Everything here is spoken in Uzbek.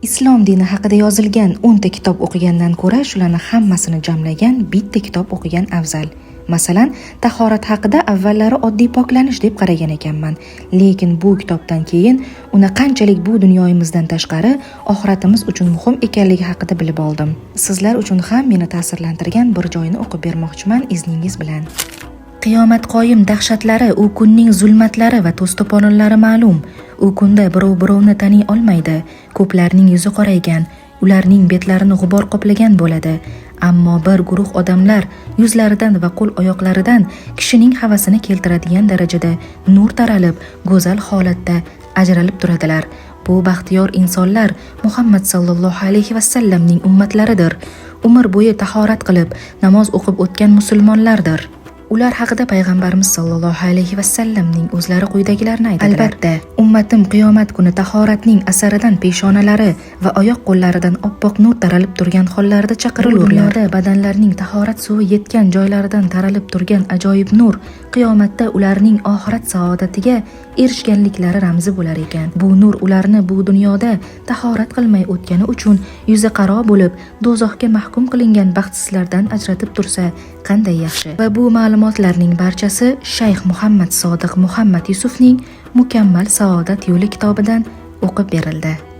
Islom dini haqida yozilgan 10 ta kitob o'qigandan ko'ra shularni hammasini jamlagan bitta kitob o'qigan afzal. Masalan, tahorat haqida avvallari oddiy poklanish deb qaragan ekanman, lekin bu kitobdan keyin uni qanchalik bu dunyoyimizdan tashqari oxiratimiz uchun muhim ekanligi haqida bilib oldim. Sizlar uchun ham meni ta'sirlantirgan bir joyini o'qib bermoqchiman izningiz bilan. Qiyomat qoyim dahshatlari, u kunning zulmatlari va to'sto'polonlari ma'lum. U kunda birov birovni taniy olmaydi. Ko'plarning yuzi qoraygan, ularning betlarini g'ubor qoplagan bo'ladi. Ammo bir guruh odamlar yuzlaridan va qo'l-oyoqlaridan kishining havasini keltiradigan darajada nur taralib, go'zal holatda ajralib turadilar. Bu baxtiyor insonlar Muhammad sallallohu alayhi va sallamning ummatlaridir. Umr bo'yi tahorat qilib, namoz o'qib o'tgan musulmonlardir. Ular haqida payg'ambarimiz sallallohu alayhi va sallamning o'zlari quyidagilarni aytadilar. Albatta, ummatim qiyomat kuni tahoratning asaridan peshonalari va oyoq qo'llaridan oppoq nur taralib turgan hollarida chaqirilurlar. Dunyoda badanlarning tahorat suvi yetgan joylaridan taralib turgan ajoyib nur qiyomatda ularning oxirat saodatiga erishganliklari ramzi bo'lar ekan. Bu nur ularni bu dunyoda tahorat qilmay o'tgani uchun yuzi qaro bo'lib, do'zaxga mahkum qilingan baxtsizlardan ajratib tursa, qanday yaxshi. Va bu ma'lumotlarning barchasi Shayx Muhammad Sodiq Muhammad Yusufning Mukammal saodat yo'li kitobidan o'qib berildi.